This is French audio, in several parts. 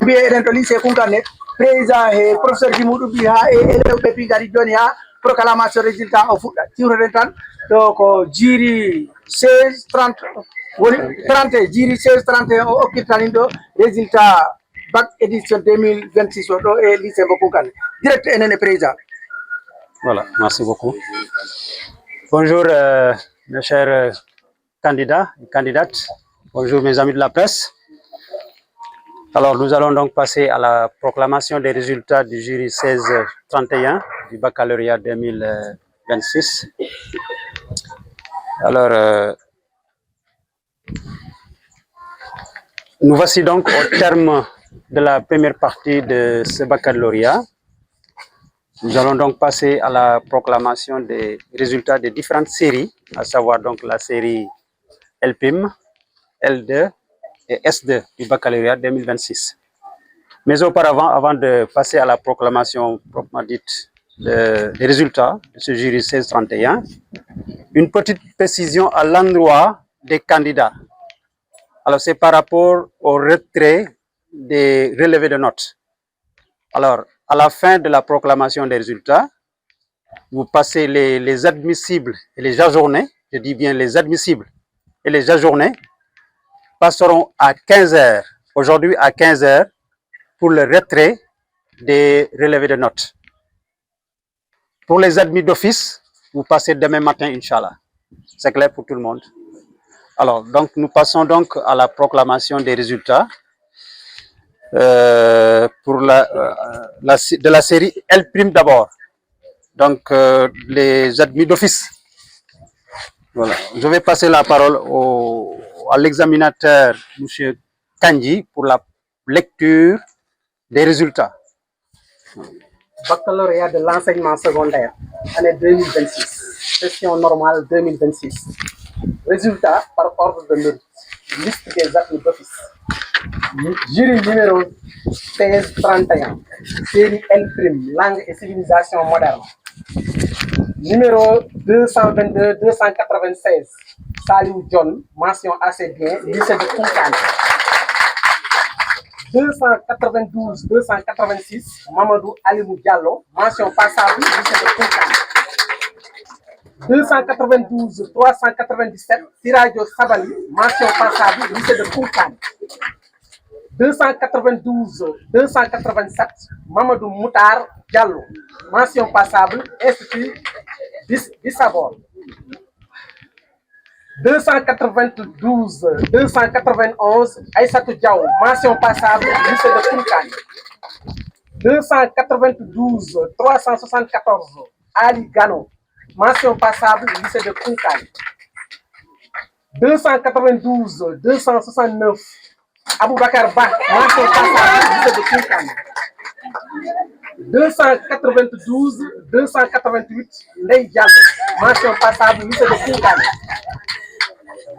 biye eden to lycée Kunkane président et professeur ji muɗum mbi ha e élève ɓe pi gari joni ha proclamation résultat o fuɗɗa tiwreten tan ɗo ko jiiri 16 30 woni 30 jiiri 16 31 o okkirtan ɗo résultat bac édition 2026 o ɗo e lycée mo Kunkane direct enen e président. Voilà, merci beaucoup. Bonjour mes chers candidats et candidates. Bonjour mes amis de la presse. Alors nous allons donc passer à la proclamation des résultats du jury 16-31 du baccalauréat 2026. Alors nous voici donc au terme de la première partie de ce baccalauréat. Nous allons donc passer à la proclamation des résultats des différentes séries, à savoir donc la série LPIM, L2 et S2 du baccalauréat 2026. Mais auparavant, avant de passer à la proclamation proprement dite des résultats de ce jury 16-31, une petite précision à l'endroit des candidats. Alors c'est par rapport au retrait des relevés de notes. Alors, à la fin de la proclamation des résultats, vous passez les admissibles et les ajournés, je dis bien les admissibles et les ajournés, passeront à 15 h, aujourd'hui à 15 h, pour le retrait des relevés de notes. Pour les admis d'office, vous passez demain matin, Inch'Allah. C'est clair pour tout le monde. Alors, donc, nous passons donc à la proclamation des résultats pour de la série L' d'abord. Donc, les admis d'office. Voilà. Je vais passer la parole à l'examinateur, M. Kandji, pour la lecture des résultats. Baccalauréat de l'enseignement secondaire, année 2026, session normale 2026. Résultats par ordre de mérite. Liste des admis d'office. Jury numéro 16-31, série L', langue et civilisation moderne. Numéro 222-296, Saliou John, mention assez bien, lycée de Kunkane. 292-286, Mamadou Alimou Diallo, mention passable, lycée de Kunkane. 292-397, Siradio Sabali, mention passable, lycée de Kunkane. 292-287, Mamadou Moutar Diallo, mention passable, Institut d'Issabor. 292-291, Aïssatou Diaw, mention passable, lycée de Kunkane. 292-374, Ali Gano, mention passable, lycée de Kunkane. 292-269, Aboubakar Ba, mention passable, lycée de Kunkane. 292-288, Ndeye Diallo, mention passable, lycée de Kunkane.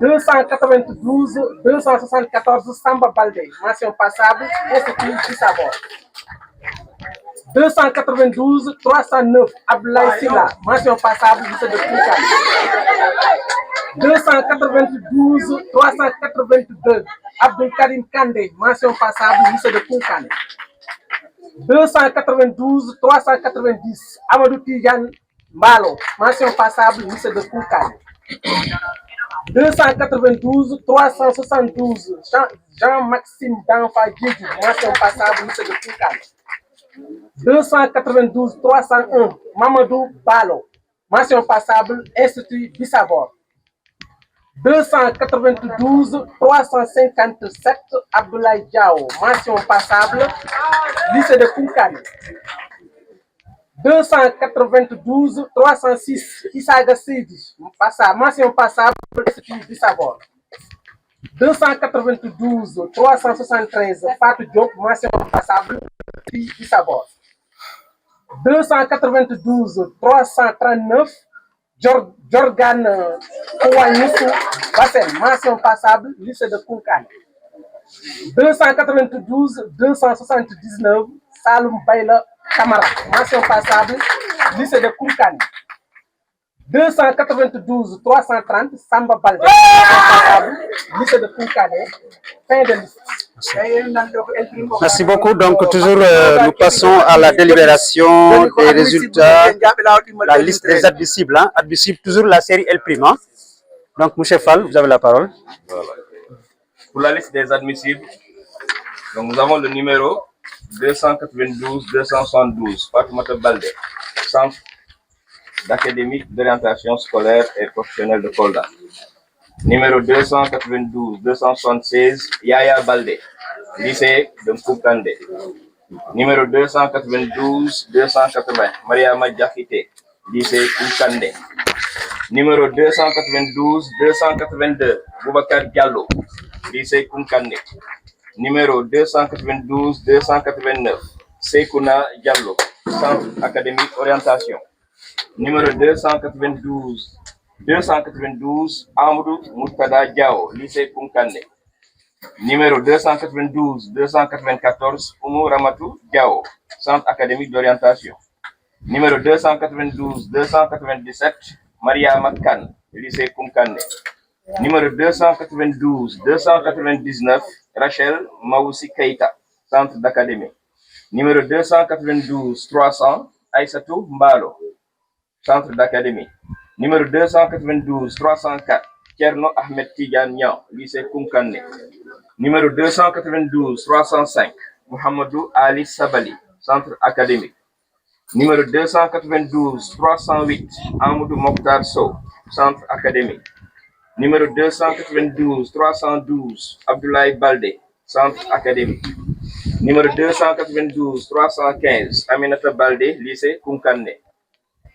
292-274, Samba Baldé, mention passable, Institut d'Issabor. 292-309, Abdoulaye Silla, mention passable, lycée de Kunkane. 292-382, Abdul Karim Kandé, mention passable, lycée de Kunkane. 292-390, Amadou Tidiane Mbalo, mention passable, lycée de Kunkane. 292-372, Jean-Maxime Danfa Djedjou, mention passable, lycée de Kunkane. 292-301, Mamadou Balo, mention passable, Institut d'Issabor. 292-357, Abdoulaye Diao, mention passable, lycée de Kunkane. 292-306, Issaga Sidi, mention passable, Institut d'Issabor. 292-373, Fatou Diop, mention passable, Institut d'Issabor. 292-339, Jorgan Kouanissou Bassem, mention passable, lycée de Kunkane. 292-279, Saloum Bayla Kamara, mention passable, lycée de Kunkane. 292-330, Samba Baldé, mention passable, lycée de Kunkane. Fin de liste. Merci beaucoup. Donc, toujours, nous passons à la délibération des résultats, la liste des admissibles. Hein. Admissible, toujours la série L'. Hein. Donc, M. Fall, vous avez la parole. Voilà. Pour la liste des admissibles, donc nous avons le numéro 292-272, Fatoumata Baldé, Centre d'académique d'orientation scolaire et professionnelle de Kolda. Numéro 292-276, Yaya Baldé, lycée de Mkoukande. Numéro 292-280, Maria Madjafite, lycée Mkoukande. Numéro 292-282, Boubacar Diallo, lycée Koukande. Numéro 292-289, Sekouna Diallo, Centre académique orientation. Numéro 292, Amadou Moutada Diao, lycée Koukande. Numéro 292-294, Oumou Ramatou Diao, Centre académique d'orientation. Numéro 292-297, Maria Makan, lycée Koukande. Numéro 292-299, Rachel Maoussi Keita, Centre d'académie. Numéro 292-300, Aïssatou Mbalo, Centre d'académie. Numéro 292-304, Tierno Ahmed Tidiane Nian, lycée Koukande. Numéro 292-305, Mohamedou Ali Sabali, Centre académique. Numéro 292-308, Amadou Mokhtar Sow, Centre académique. Numéro 292-312, Abdoulaye Baldé, Centre académique. Numéro 292-315, Aminata Baldé, lycée Koukande.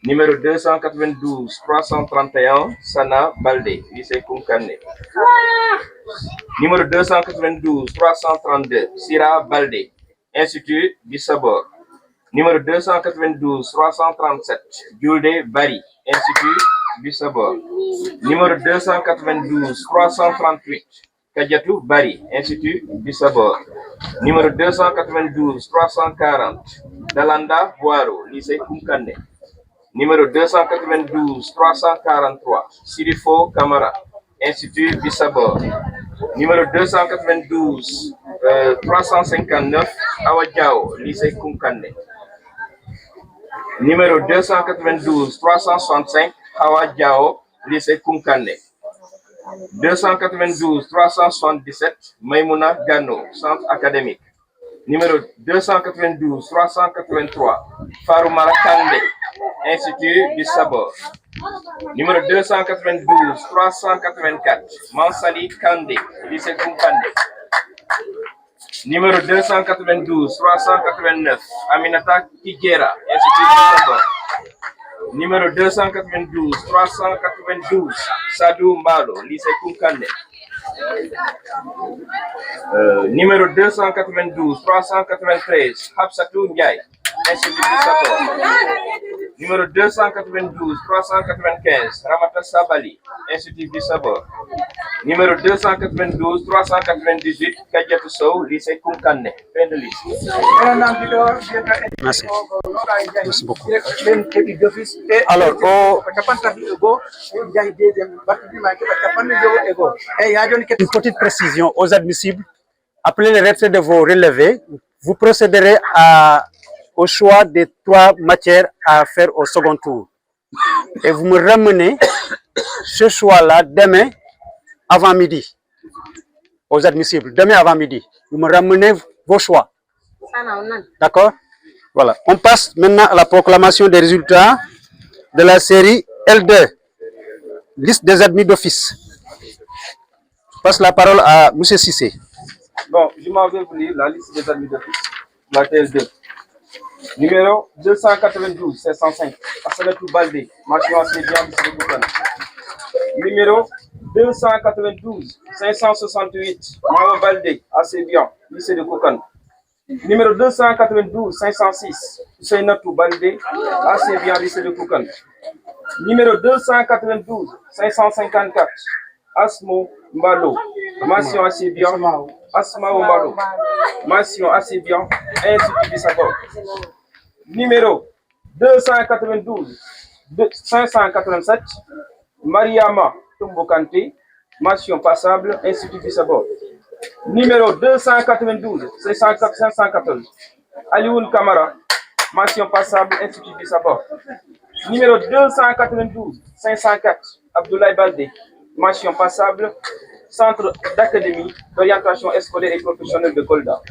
Numéro 292-331, Sana Baldé, lycée Koukande. Numéro 292-332, Sira Baldé, Institut Bissabor. Numéro 292-337, Julde Bari, Institut Bissabor. Numéro 292-338, Kadiatou Bari, Institut Bissabor. Numéro 292-340, Dalanda Boiro, lycée Koukande. Numéro 292-343, Sirifo Kamara, Institut Bissabor. Numéro 292-359, Awadjao, lycée Koukande. Numéro 292-365, Awadjao, lycée Koukande. 292-377, Maimouna Gano, Centre académique. Numéro 292-383, Faroumara Kande, Institut Bissabor. Numéro 292-384, Mansali Kande, lycée Koukande. Numéro 292-389, Aminata Kigera, Institut Bissabor. Numéro 292-392, Sadou Mbalo, lycée Koukande. Numéro 292-393, Hapsatou Ndiaye, Institut Bissabor. Numéro 292-395, Ramata Sabali, Institut Bissabor. Numéro 292-398, Kadiatou Sow, lycée Koukande. Fin de liste. Merci. Merci beaucoup. Alors, une petite précision aux admissibles. Après le retrait de vos relevés, vous procéderez au choix des 3 matières à faire au second tour. Et vous me ramenez ce choix-là demain avant midi. Aux admissibles, demain avant midi. Vous me ramenez vos choix. D'accord? Voilà. On passe maintenant à la proclamation des résultats de la série L2. Liste des admis d'office. Je passe la parole à M. Sissé. Bon, je m'en vais vous lire la liste des admis d'office. La TL2. Numéro 292, 705, Assalatou Baldé, mention assez bien, lycée de Koukane. Numéro 292, 568, Mawa Baldé, assez bien, lycée de Koukane. Numéro 292, 506, Seinatou Baldé, assez bien, lycée de Koukane. Numéro 292, 554, Asmo Mbalo, mention assez bien, Asma Mbalo, mention assez bien, Institut Bissabor. Numéro 292, 587, Mariama Tombokante, mention passable, Institut Bissabor. Numéro 292, 514. Alioune Kamara, mention passable, Institut du Sabor. Numéro 292, 504, Abdoulaye Baldé, mention passable, Centre d'académie d'orientation scolaire et professionnelle de Kolda.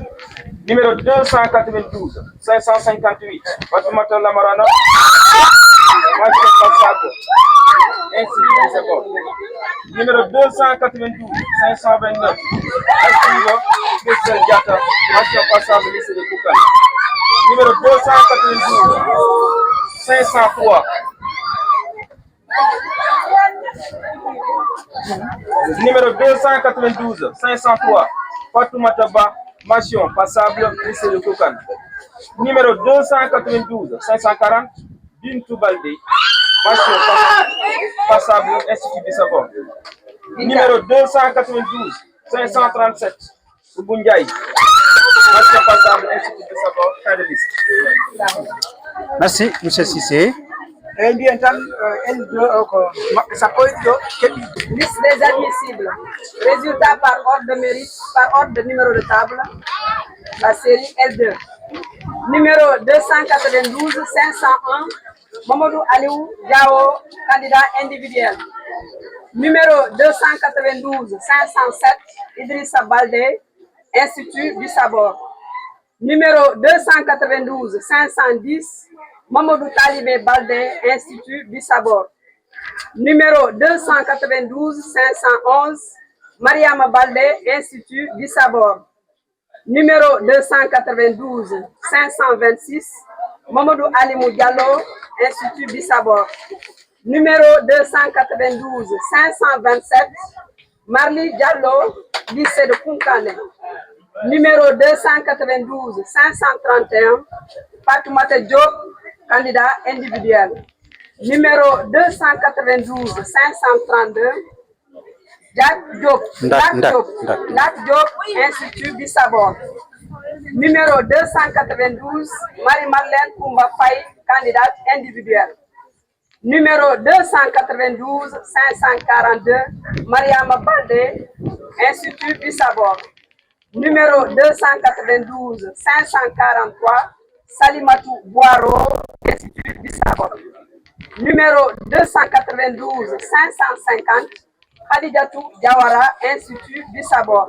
Numéro 292, 558, Fatoumata Lamarana, mention passable, Institut du Sabor. Numéro 292, 529, Escriva, Christelle Diata, mention passable, lycée de Koukal. Numéro 292, 503. Numéro 292, 503, Fatoumata Ba, mention passable, lycée de Koukal. Numéro 292, 540, Bintou Baldé, mention passable, Institut du Sabor. Numéro 292, 537, Oubundiaï, mention passable, Institut du Sabor, fin de liste. Merci, M. Sissé. Liste des admissibles. Résultat par ordre de mérite, par ordre de numéro de table. La série L2. Numéro 292 501, Mamadou Aliou Diao, candidat individuel. Numéro 292 507, Idrissa Baldé, Institut du Sabor. Numéro 292 510, Mamadou Talibé Baldé, Institut du Sabor. Numéro 292 511, Mariama Baldé, Institut du Sabor. Numéro 292 526, Mamadou Alimou Diallo, Institut du Sabor. Numéro 292 527, Marli Diallo, lycée de Koukane. Numéro 292 531, Fatoumata Diop, candidat individuel. Numéro 292 532, Jacques Diop, Institut du Sabor. Numéro 292, Marie-Marlène Koumba Faye, candidate individuelle. Numéro 292 542, Mariama Baldé, Institut du Sabor. Numéro 292 543, Salimatou Boiro, Institut du Sabor. Numéro 292 550, Khadijatou Diawara, Institut du Sabor.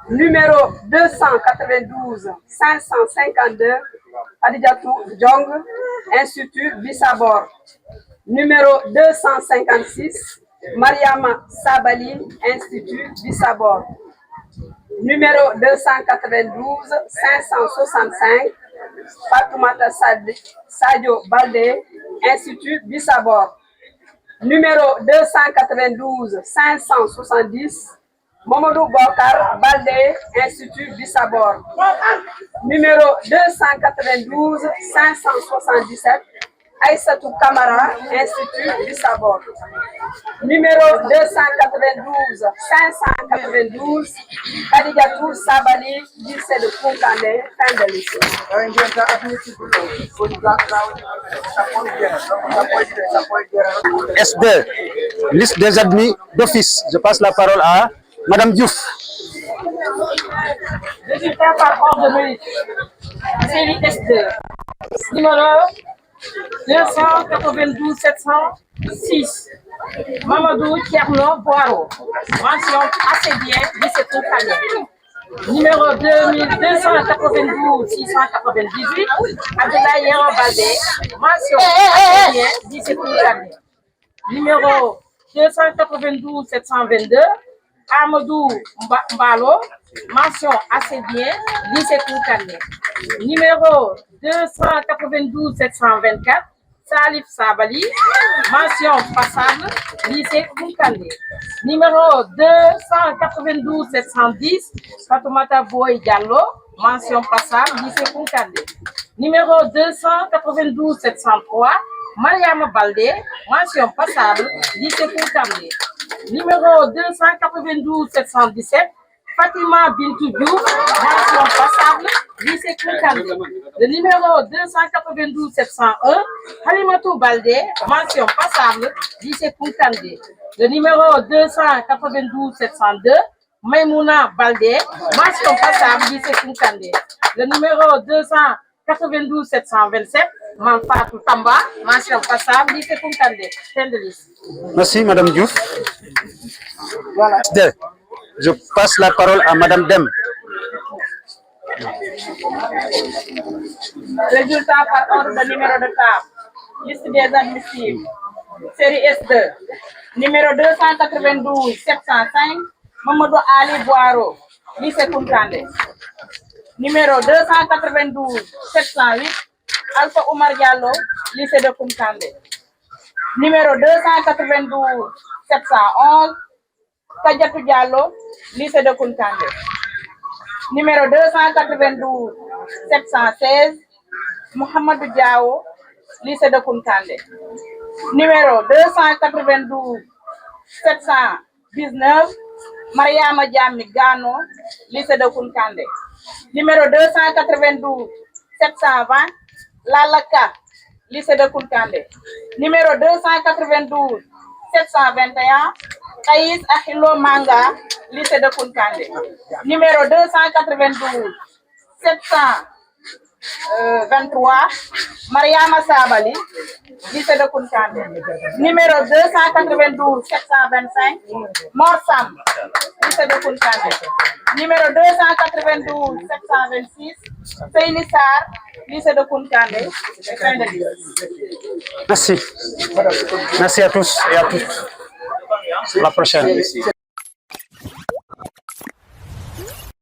Numéro 292 552, Khadijatou Djong, Institut du Sabor. Numéro 256, Mariama Sabali, Institut du Sabor. Numéro 292 565, Fatoumata Sadio Baldé, Institut du Sabor. Numéro 292 570, Mamadou Bokar Baldé, Institut du Sabor. Numéro 292 577, Aïssatou Kamara, Institut du Sabor. Numéro 292 592, Khadijatou Sabali, lycée de Koukane, fin de lycée. S2, liste des admis d'office. Je passe la parole à Madame Diouf. Résultat par ordre de mérite. Série S2. Numéro 292 706. Mamadou Tierno Boiro. Mention assez bien, lycée Koukane. Numéro 2292 698. Abdoulaye Yero Baldé. Mention assez bien, lycée Koukane. Numéro 292 722. Amadou Mbalo, mention assez bien, lycée Koukane. Numéro 292 724, Salif Sabali, mention passable, lycée Koukane. Numéro 292 710, Fatoumata Boy Diallo, mention passable, lycée Koukane. Numéro 292 703, Mariama Baldé, mention passable, lycée Koukane. Numéro 292 717, Fatima Bintou Diouf, mention passable, lycée Koukane. Le numéro 292 701, Halimatou Baldé, mention passable, lycée Koukane. Le numéro 292 702, Maïmouna Baldé, mention passable, lycée Koukandé. Le numéro 292 727, Manfatou Tamba, mention passable, lycée Koukandé. Fin de liste. Merci, Madame Diouf. Voilà. Je passe la parole à Madame Dem. Résultat par ordre de numéro de table. Liste des admissibles. Série S2. Numéro 292 705, Mamadou Ali Boiro, lycée Koukandé. Numéro 292 708, Alpha Oumar Diallo, lycée de Koukandé. Numéro 292 711, Kadiatou Diallo, lycée de Koukandé. Numéro 292 716, Mohamedou Diao, lycée de Koukandé. Numéro 292 719, Mariama Diami Gano, lycée de Koukandé. Numéro 292 720, Lalaka, lycée de Koukandé. Numéro 292 721, Thaïs Achilo Manga, lycée de Koukandé. Numéro 292 723, Mariama Sabali, lycée de Koukandé. Numéro 292 725, Morsam, lycée de Koukandé. Numéro 292 726, Seynissar, lycée de Koukandé. Fin de liste. Merci. Merci à tous et à toutes. À la prochaine.